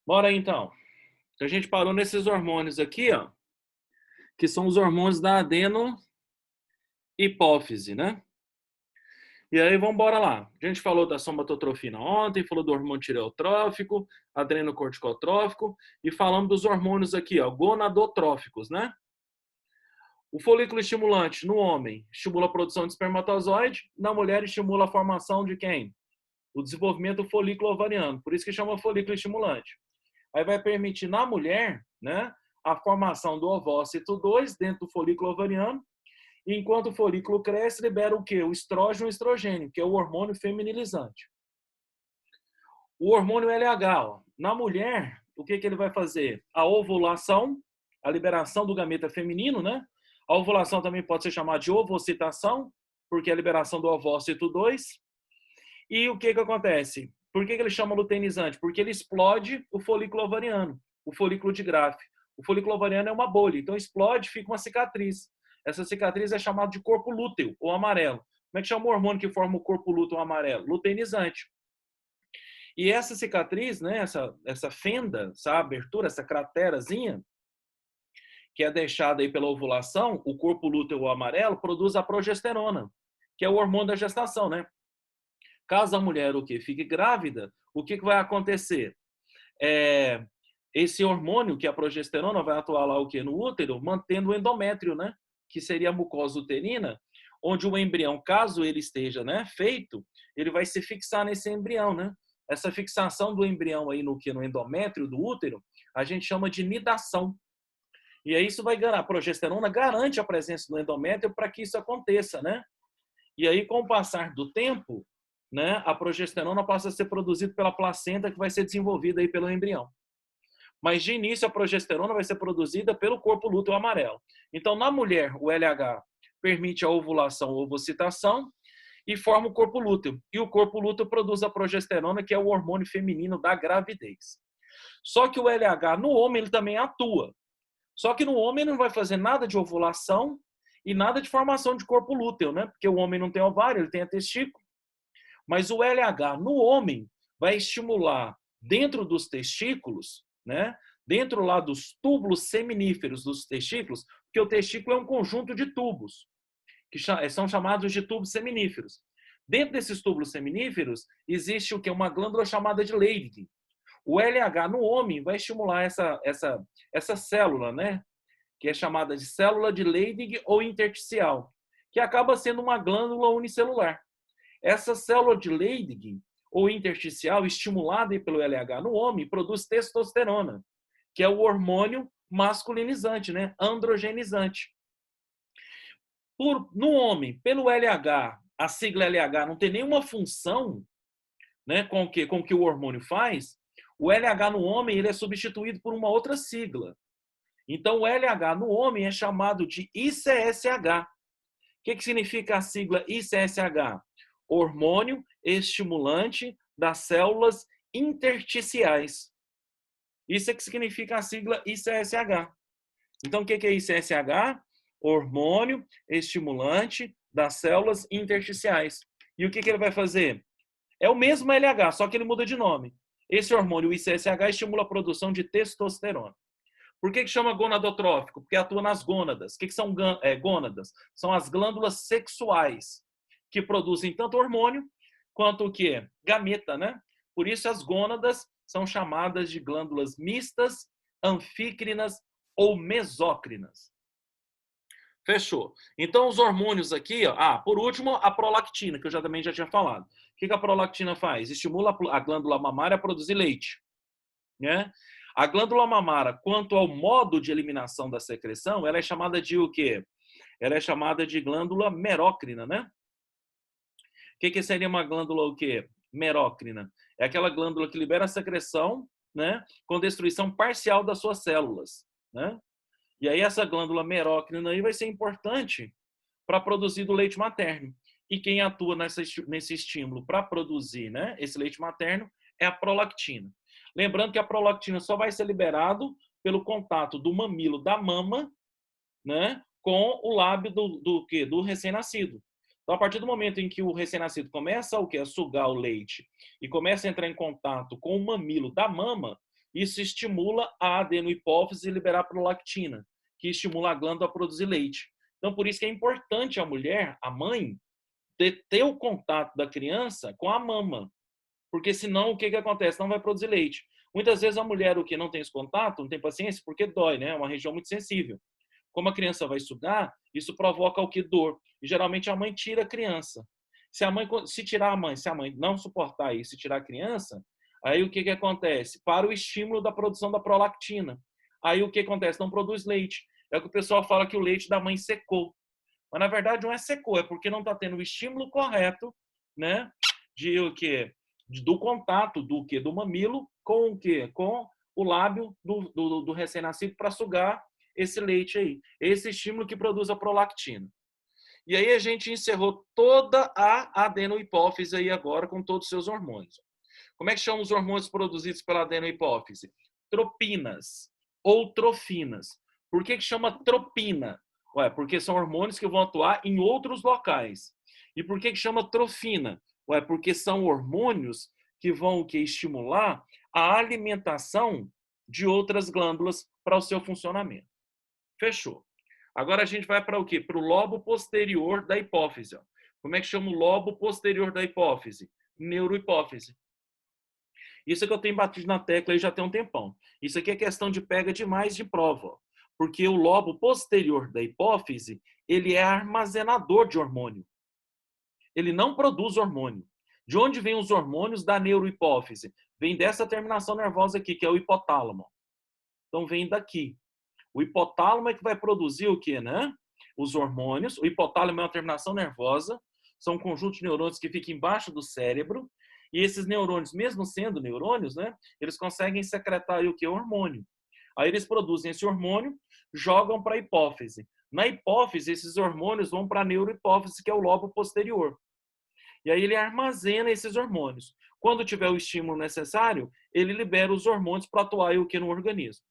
Bora aí, então. A gente parou nesses hormônios aqui, ó, que são os hormônios da adeno-hipófise, né? E aí, vamos embora lá. A gente falou da somatotrofina ontem, falou do hormônio tireotrófico, adrenocorticotrófico, e falamos dos hormônios aqui, ó, gonadotróficos, né? O folículo estimulante no homem estimula a produção de espermatozoide, na mulher estimula a formação de quem? O desenvolvimento do folículo ovariano, por isso que chama folículo estimulante. Aí vai permitir na mulher, né, a formação do ovócito 2 dentro do folículo ovariano, e enquanto o folículo cresce, libera o quê? O estrógeno e o estrogênio, que é o hormônio feminilizante. O hormônio LH, ó, na mulher, o que ele vai fazer? A ovulação, a liberação do gameta feminino, né? A ovulação também pode ser chamada de ovocitação, porque é a liberação do ovócito 2. E o que acontece? Por que ele chama luteinizante? Porque ele explode o folículo ovariano, o folículo de Graafi. O folículo ovariano é uma bolha, então explode, fica uma cicatriz. Essa cicatriz é chamada de corpo lúteo, ou amarelo. Como é que chama o hormônio que forma o corpo lúteo ou amarelo? Luteinizante. E essa cicatriz, né, essa fenda, essa abertura, essa craterazinha, que é deixada aí pela ovulação, o corpo lúteo ou amarelo produz a progesterona, que é o hormônio da gestação, né? Caso a mulher o que fique grávida, o que vai acontecer? Esse hormônio, que é a progesterona, vai atuar lá o que no útero, mantendo o endométrio, né? Que seria a mucosa uterina, onde o embrião, caso ele esteja, né, feito, ele vai se fixar nesse embrião, né? Essa fixação do embrião aí no que no endométrio do útero, a gente chama de nidação. E aí isso vai ganhar, a progesterona garante a presença do endométrio para que isso aconteça, né? E aí, com o passar do tempo, né, a progesterona passa a ser produzida pela placenta, que vai ser desenvolvida aí pelo embrião. Mas, de início, a progesterona vai ser produzida pelo corpo lúteo amarelo. Então, na mulher, o LH permite a ovulação ou ovocitação e forma o corpo lúteo. E o corpo lúteo produz a progesterona, que é o hormônio feminino da gravidez. Só que o LH, no homem, ele também atua. Só que no homem ele não vai fazer nada de ovulação e nada de formação de corpo lúteo, né? Porque o homem não tem ovário, ele tem a testículo. Mas o LH no homem vai estimular dentro dos testículos, né? Dentro lá dos túbulos seminíferos dos testículos, porque o testículo é um conjunto de tubos, que são chamados de tubos seminíferos. Dentro desses túbulos seminíferos, existe o que? Uma glândula chamada de Leydig. O LH no homem vai estimular essa célula, né? Que é chamada de célula de Leydig ou intersticial, que acaba sendo uma glândula unicelular. Essa célula de Leydig ou intersticial, estimulada pelo LH no homem, produz testosterona, que é o hormônio masculinizante, né? Androgenizante. No homem, pelo LH, a sigla LH não tem nenhuma função, né, com o que o hormônio faz, o LH no homem ele é substituído por uma outra sigla. Então, o LH no homem é chamado de ICSH. O que significa a sigla ICSH? Hormônio estimulante das células intersticiais. Isso é que significa a sigla ICSH. Então, o que é ICSH? Hormônio estimulante das células intersticiais. E o que ele vai fazer? É o mesmo LH, só que ele muda de nome. Esse hormônio, o ICSH, estimula a produção de testosterona. Por que chama gonadotrófico? Porque atua nas gônadas. O que são gônadas? São as glândulas sexuais que produzem tanto hormônio quanto o que? Gameta, né? Por isso as gônadas são chamadas de glândulas mistas, anfícrinas ou mesócrinas. Fechou. Então, os hormônios aqui, ó, por último, a prolactina, que eu também já tinha falado. O que a prolactina faz? Estimula a glândula mamária a produzir leite, né? A glândula mamária, quanto ao modo de eliminação da secreção, ela é chamada de o quê? Ela é chamada de glândula merócrina, né? O que seria uma glândula o quê? Merócrina. É aquela glândula que libera a secreção, né, com destruição parcial das suas células, né? E aí essa glândula merócrina aí vai ser importante para produzir do leite materno. E quem atua nesse estímulo para produzir, né, esse leite materno é a prolactina. Lembrando que a prolactina só vai ser liberado pelo contato do mamilo da mama, né, com o lábio do recém-nascido. Então, a partir do momento em que o recém-nascido começa a sugar o leite e começa a entrar em contato com o mamilo da mama, Isso estimula a adenohipófise liberar prolactina, que estimula a glândula a produzir leite. Então, por isso que é importante a mulher, a mãe, ter o contato da criança com a mama. Porque senão, o que acontece? Não vai produzir leite. Muitas vezes a mulher, o que não tem esse contato, não tem paciência, porque dói, né? É uma região muito sensível. Como a criança vai sugar, isso provoca o que? Dor. E geralmente a mãe tira a criança. Se tirar a mãe, se a mãe não suportar isso, se tirar a criança, aí o que acontece? Para o estímulo da produção da prolactina. Aí o que acontece? Não produz leite. É o que o pessoal fala que o leite da mãe secou. Mas na verdade não é secou, é porque não está tendo o estímulo correto, né? De o quê? Do contato do que? Do mamilo com o quê? Com o lábio do recém-nascido para sugar esse leite aí. Esse estímulo que produz a prolactina. E aí a gente encerrou toda a adenohipófise aí agora com todos os seus hormônios. Como é que chamam os hormônios produzidos pela adenohipófise? Tropinas ou trofinas. Por que chama tropina? Ué, porque são hormônios que vão atuar em outros locais. E por que chama trofina? Ué, porque são hormônios que vão estimular a alimentação de outras glândulas para o seu funcionamento. Fechou. Agora a gente vai para o quê? Para o lobo posterior da hipófise. Como é que chama o lobo posterior da hipófise? Neurohipófise. Isso é que eu tenho batido na tecla aí já tem um tempão. Isso aqui é questão de pega demais de prova. Porque o lobo posterior da hipófise, ele é armazenador de hormônio. Ele não produz hormônio. De onde vêm os hormônios da neurohipófise? Vem dessa terminação nervosa aqui, que é o hipotálamo. Então vem daqui. O hipotálamo é que vai produzir o quê, né? Os hormônios. O hipotálamo é uma terminação nervosa. São um conjunto de neurônios que fica embaixo do cérebro. E esses neurônios, mesmo sendo neurônios, né? Eles conseguem secretar aí o que? O hormônio. Aí eles produzem esse hormônio, jogam para a hipófise. Na hipófise, esses hormônios vão para a neurohipófise, que é o lobo posterior. E aí ele armazena esses hormônios. Quando tiver o estímulo necessário, ele libera os hormônios para atuar o que no organismo.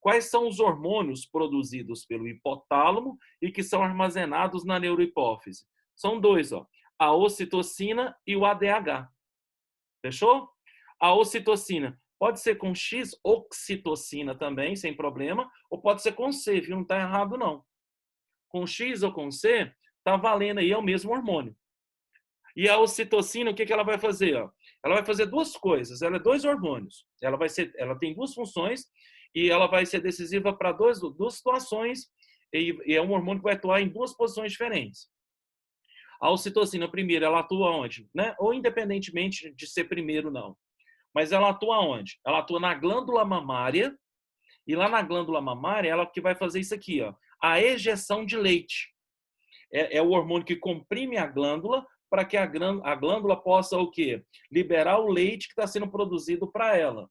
Quais são os hormônios produzidos pelo hipotálamo e que são armazenados na neurohipófise? São dois, ó, a ocitocina e o ADH. Fechou? A ocitocina pode ser com X, oxitocina também, sem problema, ou pode ser com C, viu? Não está errado, não. Com X ou com C, está valendo aí, é o mesmo hormônio. E a ocitocina, o que ela vai fazer? Ó? Ela vai fazer duas coisas, ela é dois hormônios. Ela tem duas funções e ela vai ser decisiva para duas situações e é um hormônio que vai atuar em duas posições diferentes. A ocitocina, primeiro, ela atua onde? Né? Ou independentemente de ser primeiro, não. Mas ela atua onde? Ela atua na glândula mamária e lá na glândula mamária ela que vai fazer isso aqui, ó, a ejeção de leite. É o hormônio que comprime a glândula para que a glândula possa o quê? Liberar o leite que está sendo produzido para ela.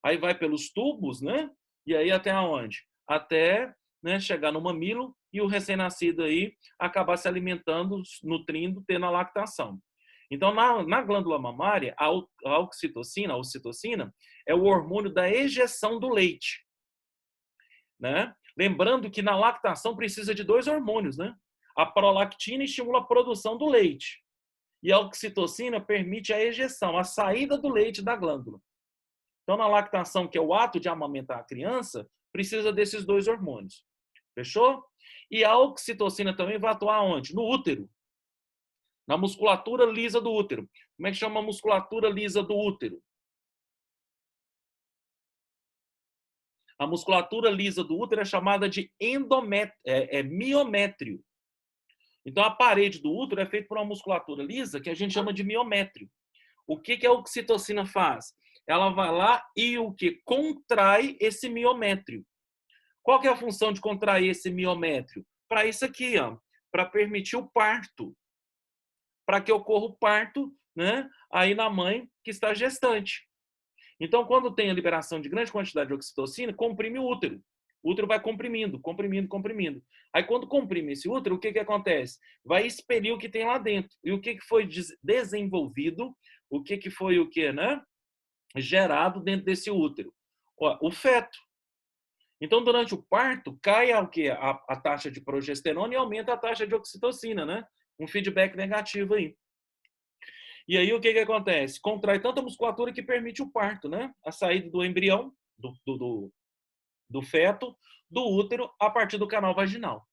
Aí vai pelos tubos, né? E aí até onde? Até, né, chegar no mamilo e o recém-nascido aí acabar se alimentando, nutrindo, tendo a lactação. Então, na glândula mamária, a ocitocina é o hormônio da ejeção do leite. Né? Lembrando que na lactação precisa de dois hormônios, né? A prolactina estimula a produção do leite. E a oxitocina permite a ejeção, a saída do leite da glândula. Então, na lactação, que é o ato de amamentar a criança, precisa desses dois hormônios. Fechou? E a oxitocina também vai atuar onde? No útero. Na musculatura lisa do útero. Como é que chama a musculatura lisa do útero? A musculatura lisa do útero é chamada de miométrio. Então, a parede do útero é feita por uma musculatura lisa que a gente chama de miométrio. O que a oxitocina faz? Ela vai lá e o que? Contrai esse miométrio. Qual que é a função de contrair esse miométrio? Para isso aqui, ó, para permitir o parto. Para que ocorra o parto, né, aí na mãe que está gestante. Então, quando tem a liberação de grande quantidade de oxitocina, comprime o útero. O útero vai comprimindo, comprimindo, comprimindo. Aí, quando comprime esse útero, o que acontece? Vai expelir o que tem lá dentro. E o que foi desenvolvido, o que foi o que, né? Gerado dentro desse útero? O feto. Então, durante o parto, cai a taxa de progesterona e aumenta a taxa de oxitocina, né? Um feedback negativo aí. E aí o que acontece? Contrai tanta musculatura que permite o parto, né? A saída do embrião do feto, do útero, a partir do canal vaginal.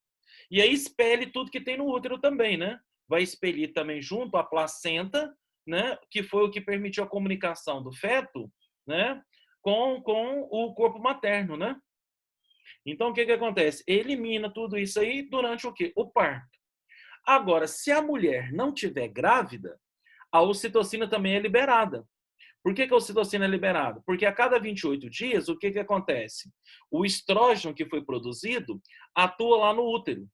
E aí expele tudo que tem no útero também, né? Vai expelir também junto a placenta, né? Que foi o que permitiu a comunicação do feto, né? Com o corpo materno, né? Então, o que acontece? Elimina tudo isso aí durante o quê? O parto. Agora, se a mulher não tiver grávida, a ocitocina também é liberada. Por que a ocitocina é liberada? Porque a cada 28 dias, o que acontece? O estrógeno que foi produzido atua lá no útero,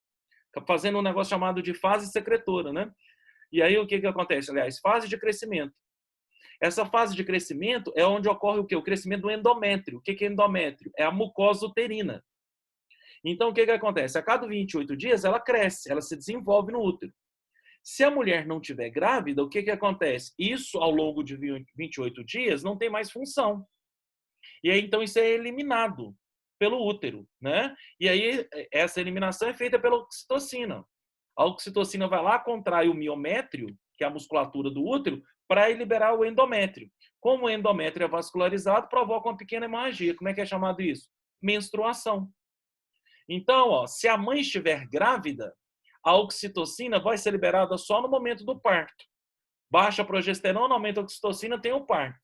fazendo um negócio chamado de fase secretora, né? E aí o que acontece? Aliás, fase de crescimento. Essa fase de crescimento é onde ocorre o quê? O crescimento do endométrio. O que é endométrio? É a mucosa uterina. Então, o que acontece? A cada 28 dias, ela cresce, ela se desenvolve no útero. Se a mulher não tiver grávida, o que acontece? Isso, ao longo de 28 dias, não tem mais função. E aí, então, isso é eliminado pelo útero, né? E aí, essa eliminação é feita pela oxitocina. A oxitocina vai lá, contrai o miométrio, que é a musculatura do útero, para liberar o endométrio. Como o endométrio é vascularizado, provoca uma pequena hemorragia. Como é que é chamado isso? Menstruação. Então, ó, se a mãe estiver grávida, a oxitocina vai ser liberada só no momento do parto. Baixa a progesterona, aumenta a oxitocina, tem o parto.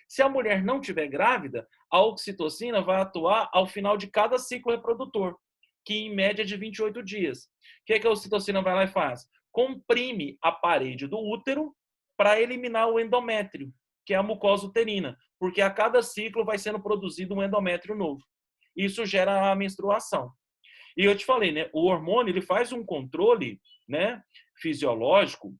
Se a mulher não estiver grávida, a oxitocina vai atuar ao final de cada ciclo reprodutor, que em média é de 28 dias. O que a oxitocina vai lá e faz? Comprime a parede do útero para eliminar o endométrio, que é a mucosa uterina, porque a cada ciclo vai sendo produzido um endométrio novo. Isso gera a menstruação. E eu te falei, né? O hormônio ele faz um controle, né, fisiológico,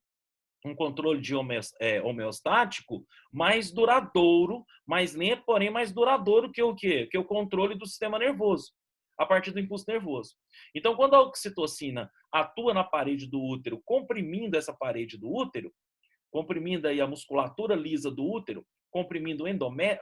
um controle de homeostático mais duradouro, mais lento, porém mais duradouro que o quê? Que o controle do sistema nervoso, a partir do impulso nervoso. Então, quando a oxitocina atua na parede do útero, comprimindo essa parede do útero, comprimindo aí a musculatura lisa do útero, comprimindo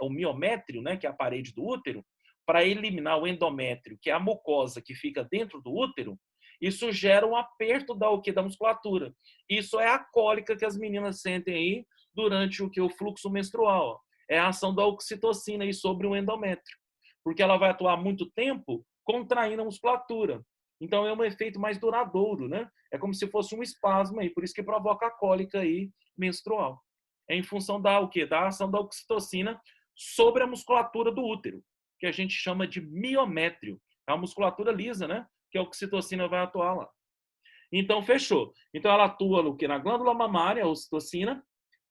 o miométrio, né, que é a parede do útero, para eliminar o endométrio, que é a mucosa que fica dentro do útero, isso gera um aperto da musculatura. Isso é a cólica que as meninas sentem aí durante o fluxo menstrual. É a ação da oxitocina aí sobre o endométrio. Porque ela vai atuar muito tempo contraindo a musculatura. Então é um efeito mais duradouro, né? É como se fosse um espasmo aí, por isso que provoca a cólica aí menstrual. É em função da o quê? Da ação da oxitocina sobre a musculatura do útero, que a gente chama de miométrio. É a musculatura lisa, né? Que a oxitocina vai atuar lá. Então, fechou. Então, ela atua no que? Na glândula mamária, a ocitocina,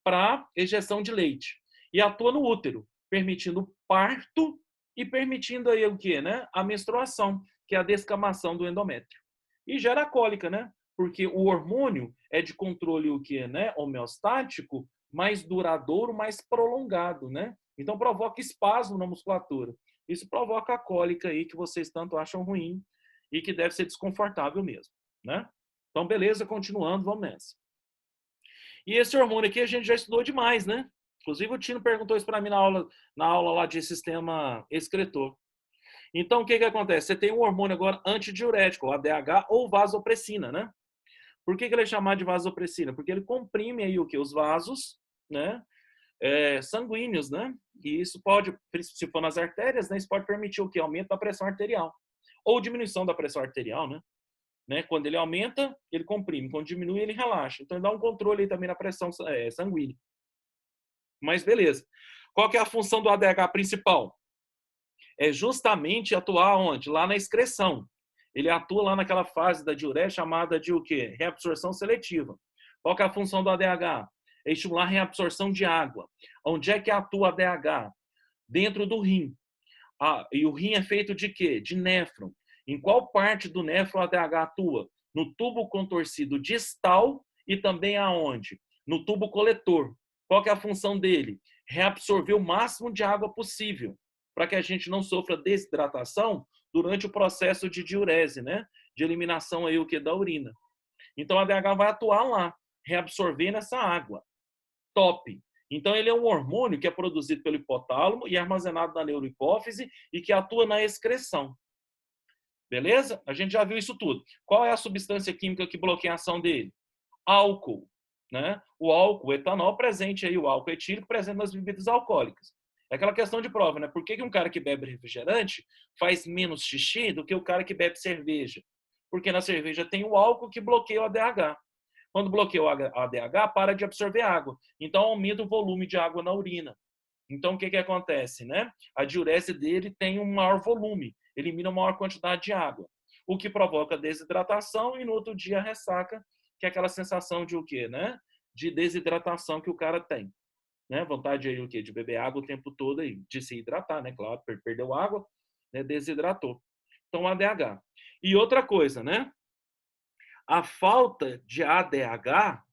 para ejeção de leite. E atua no útero, permitindo parto e permitindo aí o quê, né? A menstruação, que é a descamação do endométrio. E gera cólica, né? Porque o hormônio é de controle o quê, né? Homeostático, mais duradouro, mais prolongado, né? Então provoca espasmo na musculatura. Isso provoca a cólica aí que vocês tanto acham ruim e que deve ser desconfortável mesmo, né? Então beleza, continuando, vamos nessa. E esse hormônio aqui a gente já estudou demais, né? Inclusive o Tino perguntou isso para mim na aula lá de sistema excretor. Então, o que acontece? Você tem um hormônio agora antidiurético, o ADH ou vasopressina, né? Por que ele é chamado de vasopressina? Porque ele comprime aí o que? Os vasos, né? Sanguíneos, né? E isso pode, se for nas artérias, né? Isso pode permitir o que? Aumento da pressão arterial. Ou diminuição da pressão arterial, né? Quando ele aumenta, ele comprime. Quando diminui, ele relaxa. Então, ele dá um controle aí também na pressão sanguínea. Mas, beleza. Qual que é a função do ADH principal? É justamente atuar onde? Lá na excreção. Ele atua lá naquela fase da diurese chamada de o quê? Reabsorção seletiva. Qual que é a função do ADH? É estimular a reabsorção de água. Onde é que atua o ADH? Dentro do rim. E o rim é feito de quê? De néfron. Em qual parte do néfron o ADH atua? No tubo contorcido distal e também aonde? No tubo coletor. Qual que é a função dele? Reabsorver o máximo de água possível, para que a gente não sofra desidratação durante o processo de diurese, né? De eliminação aí o que da urina. Então o ADH vai atuar lá, reabsorvendo essa água. Top. Então ele é um hormônio que é produzido pelo hipotálamo e armazenado na neurohipófise e que atua na excreção. Beleza? A gente já viu isso tudo. Qual é a substância química que bloqueia a ação dele? Álcool, né? O álcool, o etanol presente aí, o álcool etílico presente nas bebidas alcoólicas. É aquela questão de prova, né? Por que um cara que bebe refrigerante faz menos xixi do que o cara que bebe cerveja? Porque na cerveja tem o álcool que bloqueia o ADH. Quando bloqueia o ADH, para de absorver água. Então aumenta o volume de água na urina. Então o que acontece, né? A diurese dele tem um maior volume, elimina uma maior quantidade de água, o que provoca desidratação e no outro dia ressaca, que é aquela sensação de o quê, né? De desidratação que o cara tem. Né? Vontade aí o quê? De beber água o tempo todo aí, de se hidratar, né? Claro, perdeu água, né? Desidratou. Então, ADH. E outra coisa, né? A falta de ADH,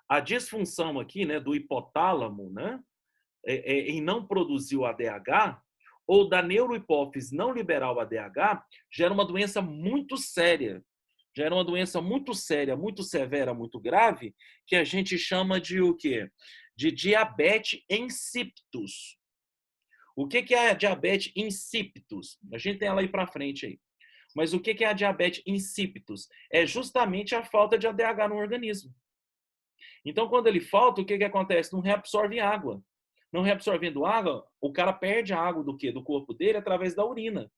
a disfunção aqui, né, do hipotálamo, né, em não produzir o ADH, ou da neurohipófise não liberar o ADH, gera uma doença muito séria. Gera uma doença muito séria, muito severa, muito grave, que a gente chama de o quê? De diabetes insipidus. O que é a diabetes insipidus? A gente tem ela aí para frente aí. Mas o que é a diabetes insipidus? É justamente a falta de ADH no organismo. Então, quando ele falta, o que acontece? Não reabsorve água. Não reabsorvendo água, o cara perde a água do quê? Do corpo dele através da urina.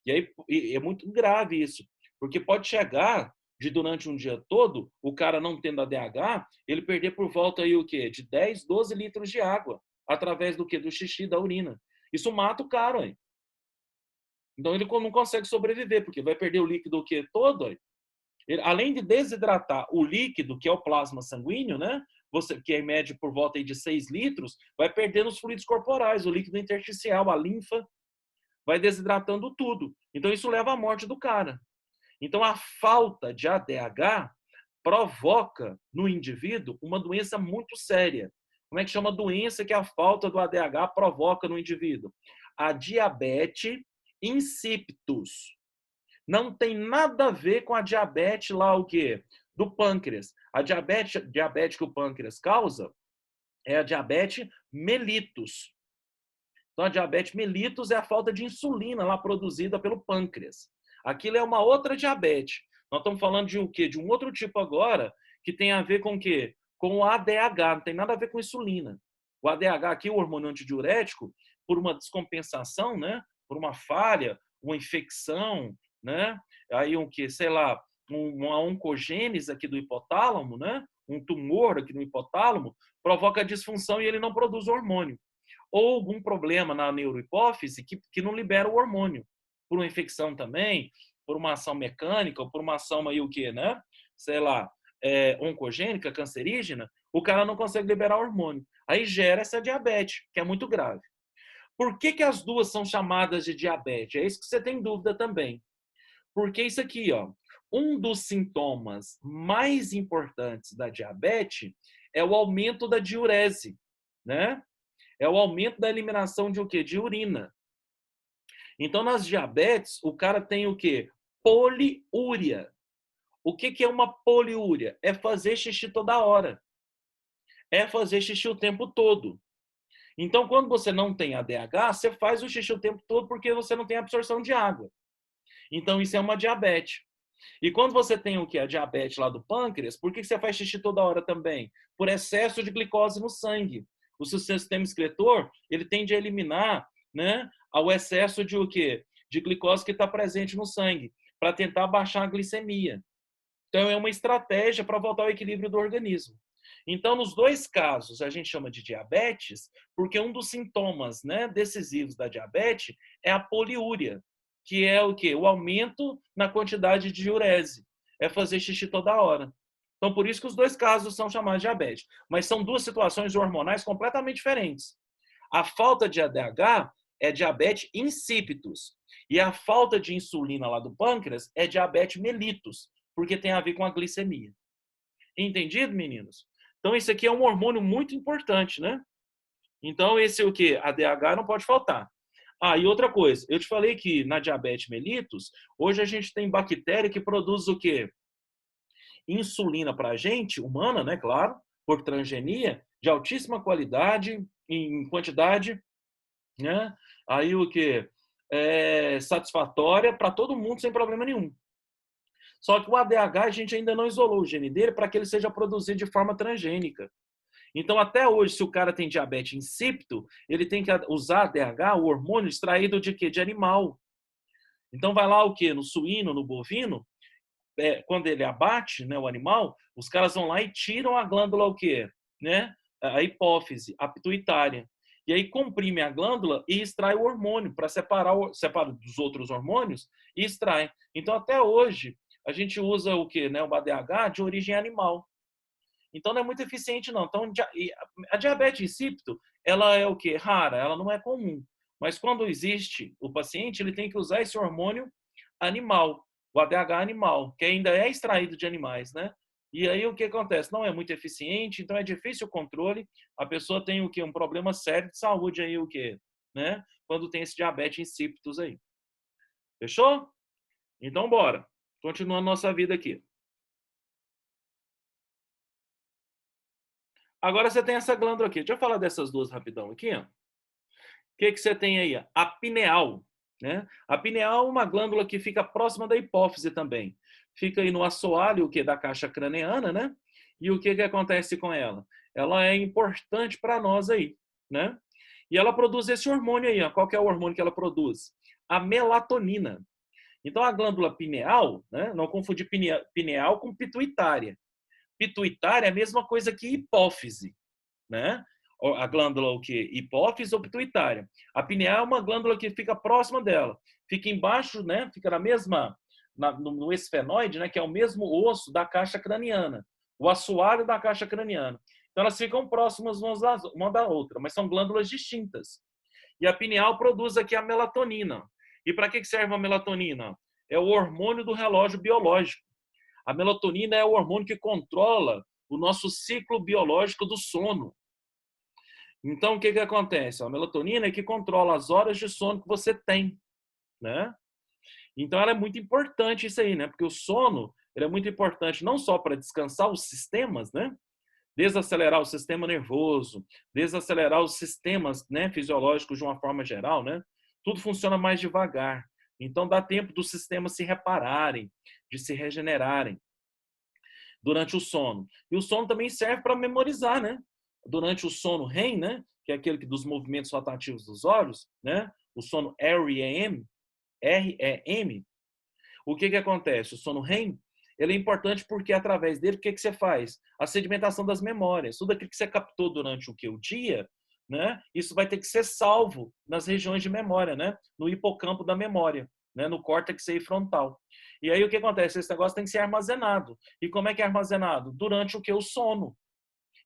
E aí é muito grave isso, porque pode chegar de durante um dia todo, o cara não tendo ADH, ele perder por volta aí o quê? De 10, 12 litros de água, através do quê? Do xixi, da urina. Isso mata o cara, hein? Então ele não consegue sobreviver, porque vai perder o líquido o quê? Todo, hein? Ele, além de desidratar o líquido, que é o plasma sanguíneo, né? Que é mede por volta aí de 6 litros, vai perdendo os fluidos corporais, o líquido intersticial, a linfa, vai desidratando tudo. Então isso leva à morte do cara. Então a falta de ADH provoca no indivíduo uma doença muito séria. Como é que chama a doença que a falta do ADH provoca no indivíduo? A diabetes insipidus. Não tem nada a ver com a diabetes lá o quê? Do pâncreas. A diabetes que o pâncreas causa é a diabetes mellitus. Então, a diabetes mellitus é a falta de insulina lá produzida pelo pâncreas. Aquilo é uma outra diabetes. Nós estamos falando de o quê? De um outro tipo agora, que tem a ver com o quê? Com o ADH, não tem nada a ver com insulina. O ADH aqui, o hormônio antidiurético, por uma descompensação, né? Por uma falha, uma infecção, né? Aí um que, sei lá, uma oncogênese aqui do hipotálamo, né? Um tumor aqui no hipotálamo, provoca disfunção e ele não produz hormônio. Ou algum problema na neurohipófise que não libera o hormônio, por uma infecção também, por uma ação mecânica, ou por uma ação aí o quê, né? Sei lá, oncogênica, cancerígena, o cara não consegue liberar hormônio. Aí gera essa diabetes, que é muito grave. Por que as duas são chamadas de diabetes? É isso que você tem dúvida também. Porque isso aqui, ó, um dos sintomas mais importantes da diabetes é o aumento da diurese, né? É o aumento da eliminação de o quê? De urina. Então, nas diabetes, o cara tem o quê? Poliúria. O que é uma poliúria? É fazer xixi toda hora. É fazer xixi o tempo todo. Então, quando você não tem ADH, você faz o xixi o tempo todo porque você não tem absorção de água. Então, isso é uma diabetes. E quando você tem o que? A diabetes lá do pâncreas, por que você faz xixi toda hora também? Por excesso de glicose no sangue. O seu sistema excretor, ele tende a eliminar, né, o excesso de o quê? De glicose que está presente no sangue, para tentar baixar a glicemia. Então, é uma estratégia para voltar ao equilíbrio do organismo. Então, nos dois casos, a gente chama de diabetes, porque um dos sintomas, né, decisivos da diabetes é a poliúria, que é o quê? O aumento na quantidade de diurese. É fazer xixi toda hora. Então, por isso que os dois casos são chamados de diabetes. Mas são duas situações hormonais completamente diferentes. A falta de ADH é diabetes insipidus. E a falta de insulina lá do pâncreas é diabetes mellitus, porque tem a ver com a glicemia. Entendido, meninos? Então, isso aqui é um hormônio muito importante, né? Então, esse é o quê? ADH não pode faltar. Ah, e outra coisa, eu te falei que na diabetes mellitus, hoje a gente tem bactéria que produz o quê? Insulina para a gente, humana, né, claro, por transgenia, de altíssima qualidade, em quantidade, né? Aí o quê? Satisfatória para todo mundo sem problema nenhum. Só que o ADH a gente ainda não isolou o gene dele para que ele seja produzido de forma transgênica. Então, até hoje, se o cara tem diabetes insípido, ele tem que usar DH, o hormônio extraído de quê? De animal. Então, vai lá o quê? No suíno, no bovino, quando ele abate, né, o animal, os caras vão lá e tiram a glândula o quê? Né? A hipófise, a pituitária. E aí comprime a glândula e extrai o hormônio para separa dos outros hormônios e extrai. Então, até hoje, a gente usa o quê? Né? O ADH de origem animal. Então, não é muito eficiente, não. Então, a diabetes insípido, ela é o quê? Rara, ela não é comum. Mas quando existe o paciente, ele tem que usar esse hormônio animal, o ADH animal, que ainda é extraído de animais, né? E aí o que acontece? Não é muito eficiente, então é difícil o controle. A pessoa tem o quê? Um problema sério de saúde aí, o quê? Né? Quando tem esse diabetes insípidos aí. Fechou? Então, bora. Continuando nossa vida aqui. Agora você tem essa glândula aqui. Deixa eu falar dessas duas rapidão aqui. Ó. O que você tem aí? A pineal. Né? A pineal é uma glândula que fica próxima da hipófise também. Fica aí no assoalho da caixa craniana, né? E o que acontece com ela? Ela é importante para nós aí, né? E ela produz esse hormônio aí. Ó. Qual que é o hormônio que ela produz? A melatonina. Então, a glândula pineal, né? Não confundir pineal com pituitária. Pituitária é a mesma coisa que hipófise, né? A glândula o quê? Hipófise ou pituitária. A pineal é uma glândula que fica próxima dela. Fica embaixo, né? Fica na mesma, no esfenoide, né? Que é o mesmo osso da caixa craniana. O assoalho da caixa craniana. Então, elas ficam próximas uma da outra, mas são glândulas distintas. E a pineal produz aqui a melatonina. E para que serve a melatonina? É o hormônio do relógio biológico. A melatonina é o hormônio que controla o nosso ciclo biológico do sono. Então, o que acontece? A melatonina é que controla as horas de sono que você tem, né? Então, ela é muito importante isso aí, né? Porque o sono, ele é muito importante não só para descansar os sistemas, né? Desacelerar o sistema nervoso, desacelerar os sistemas, né, fisiológicos de uma forma geral, né? Tudo funciona mais devagar. Então, dá tempo dos sistemas se repararem, de se regenerarem durante o sono. E o sono também serve para memorizar, né? Durante o sono REM, né? Que é aquele dos movimentos rotativos dos olhos, né? O sono REM, o que acontece? O sono REM, ele é importante porque através dele, o que você faz? A sedimentação das memórias. Tudo aquilo que você captou durante o dia, né? Isso vai ter que ser salvo nas regiões de memória, né? No hipocampo da memória, né? No córtex frontal. E aí o que acontece? Esse negócio tem que ser armazenado. E como é que é armazenado? Durante o sono.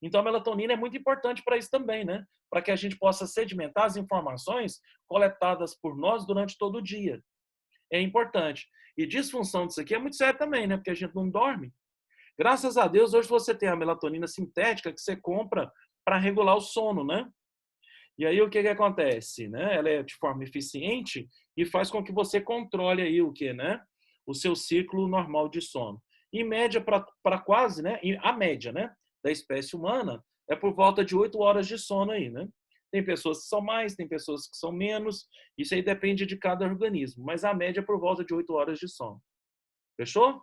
Então a melatonina é muito importante para isso também, né? Para que a gente possa sedimentar as informações coletadas por nós durante todo o dia. É importante. E disfunção disso aqui é muito sério também, né? Porque a gente não dorme. Graças a Deus, hoje você tem a melatonina sintética que você compra para regular o sono, né? E aí o que acontece, né? Ela é de forma eficiente e faz com que você controle aí né? O seu ciclo normal de sono. Em média, para quase, né? A média, né? Da espécie humana é por volta de 8 horas de sono aí, né? Tem pessoas que são mais, tem pessoas que são menos. Isso aí depende de cada organismo. Mas a média é por volta de 8 horas de sono. Fechou?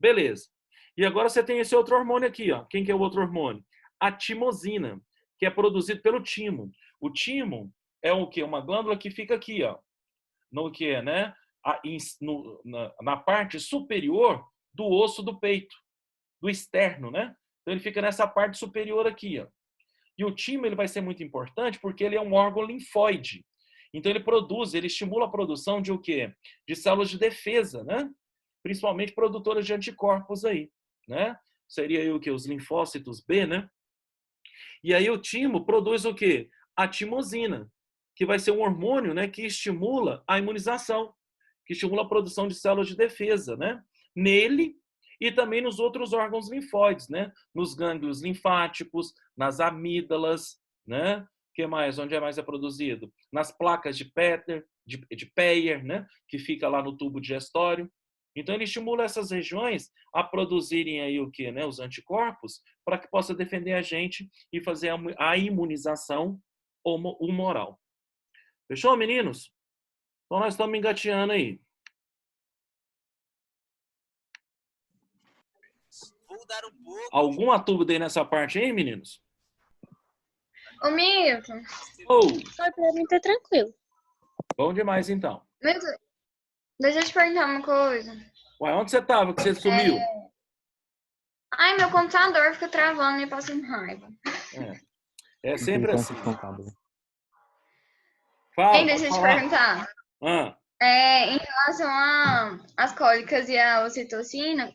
Beleza. E agora você tem esse outro hormônio aqui, ó. Quem que é o outro hormônio? A timosina, que é produzido pelo timo. O timo é o quê? Uma glândula que fica aqui, ó. No que, né? Na parte superior do osso do peito, do externo, né? Então ele fica nessa parte superior aqui, ó. E o timo ele vai ser muito importante porque ele é um órgão linfóide. Então ele estimula a produção de o quê? De células de defesa, né? Principalmente produtoras de anticorpos aí, né? Seria aí o quê? Os linfócitos B, né? E aí o timo produz o quê? A timosina, que vai ser um hormônio, né, que estimula a imunização, que estimula a produção de células de defesa, né? Nele e também nos outros órgãos linfóides, né? Nos gânglios linfáticos, nas amígdalas, né? Que mais? Onde mais é produzido? Nas placas de Peyer, né? Que fica lá no tubo digestório. Então ele estimula essas regiões a produzirem aí o que, né? Os anticorpos para que possa defender a gente e fazer a imunização humoral. Fechou, meninos? Então nós estamos engateando aí. Vou dar um pouco. Alguma dúvida aí nessa parte aí, meninos? Ô, Milton. Oh, Oi, pra mim tá tranquilo. bom demais então. Milton, deixa eu te perguntar uma coisa. Ué, onde você tava que você sumiu? Ai, meu computador fica travando e eu passo raiva. É sempre assim. Computador. Fala, Hein, deixa pode eu te falar. perguntar. Ah, Em relação às cólicas e à ocitocina,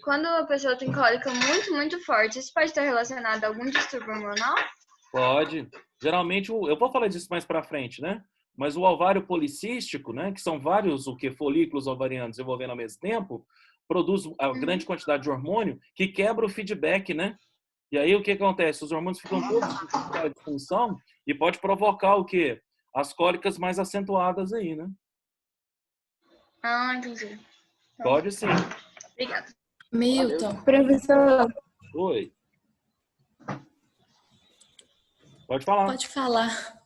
quando a pessoa tem cólica muito, muito forte, isso pode estar relacionado a algum distúrbio hormonal? pode. Geralmente, eu vou falar disso mais pra frente, né? Mas o ovário policístico, né, que são vários folículos ovarianos envolvendo ao mesmo tempo, produz a grande quantidade de hormônio que quebra o feedback, né? E aí o que acontece? Os hormônios ficam todos em disfunção e pode provocar o quê? As cólicas mais acentuadas aí, né? Ah, entendi. Pode sim. Obrigada. Milton, Professor, Oi. Pode falar. pode falar.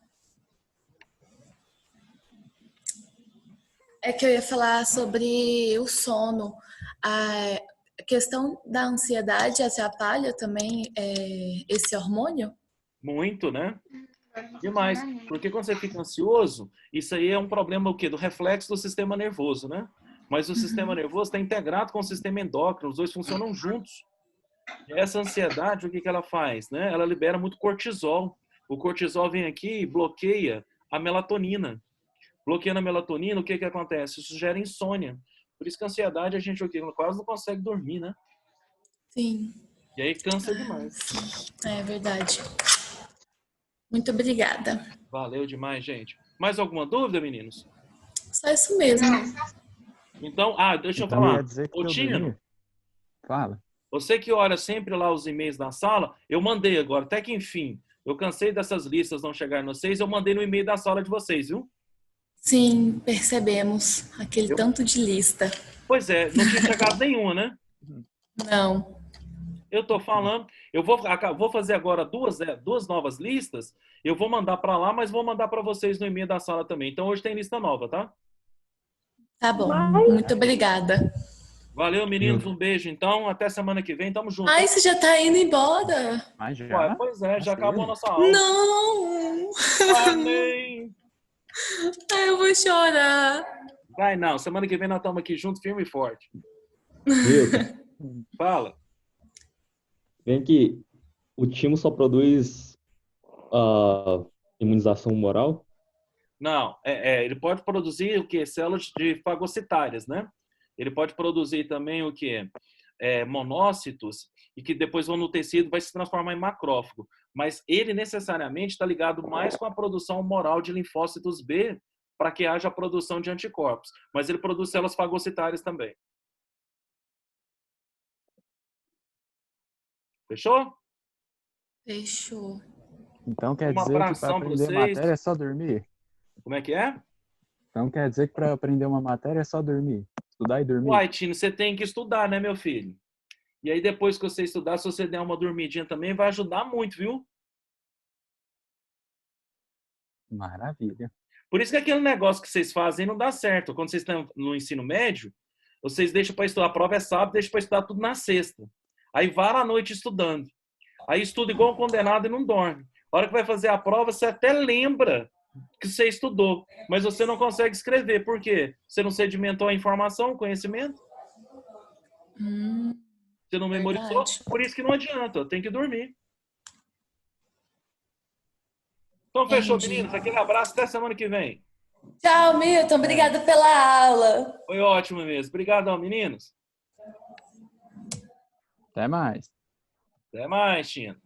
É que eu ia falar sobre o sono. A questão da ansiedade atrapalha também esse hormônio? Muito, né? Demais. Porque quando você fica ansioso, isso aí é um problema o quê? Do reflexo do sistema nervoso, né? Mas o sistema nervoso está integrado com o sistema endócrino, os dois funcionam juntos. E essa ansiedade, o que que ela faz? Né? Ela libera muito cortisol. O cortisol vem aqui e bloqueia a melatonina. Bloqueando a melatonina, o que que acontece? Isso gera insônia. Por isso que a ansiedade a gente quase não consegue dormir, né? Sim. E aí cansa demais. Sim, é verdade. Muito obrigada. Valeu demais, gente. Mais alguma dúvida, meninos? Só isso mesmo. Então, deixa eu Então falar. quer dizer que Ô, eu Tino, dormi? Fala. você que olha sempre lá os e-mails da sala, eu mandei agora, até que enfim. Eu cansei dessas listas não chegarem no 6, eu mandei no e-mail da sala de vocês, viu? Sim, percebemos aquele tanto de lista. Pois é, não tinha chegado nenhuma, né? Não. Eu tô falando, eu vou fazer agora duas novas listas, eu vou mandar para lá, mas vou mandar para vocês no e-mail da sala também. Então hoje tem lista nova, tá? Tá bom. Muito obrigada. Valeu, meninos, um beijo. Então, até semana que vem, tamo junto. Ai, você já tá indo embora? Mas Ué, já? pois é, já Tá acabou a cedo? nossa aula. Não! Amém! Ai, eu vou chorar. Vai não, semana que vem nós estamos aqui juntos, firme e forte. Milton, Fala. vem que o timo só produz a imunização humoral? Não, ele pode produzir o quê? Células de fagocitárias, né? Ele pode produzir também o quê? Monócitos, e que depois vão no tecido, vai se transformar em macrófago. Mas ele necessariamente está ligado mais com a produção humoral de linfócitos B para que haja a produção de anticorpos. Mas ele produz células fagocitárias também. Fechou? Fechou. Então quer Um dizer que para abração para aprender vocês. matéria é só dormir? Como é que é? Então quer dizer que para aprender uma matéria é só dormir? Estudar e dormir? Uai, Tino, você tem que estudar, né, meu filho? E aí, depois que você estudar, se você der uma dormidinha também, vai ajudar muito, viu? Maravilha. Por isso que aquele negócio que vocês fazem não dá certo. Quando vocês estão no ensino médio, vocês deixam para estudar. A prova é sábado, deixam para estudar tudo na sexta. Aí vara a noite estudando. Aí estuda igual um condenado e não dorme. A hora que vai fazer a prova, você até lembra que você estudou, mas você não consegue escrever. Por quê? Você não sedimentou a informação, o conhecimento? Você não memorizou? Verdade. Por isso que não adianta, tem que dormir. Então fechou, Entendi. meninos. Aquele abraço, até semana que vem. Tchau, Milton. Obrigada pela aula. Foi ótimo mesmo. Obrigadão, meninos. Até mais. Até mais, Tina.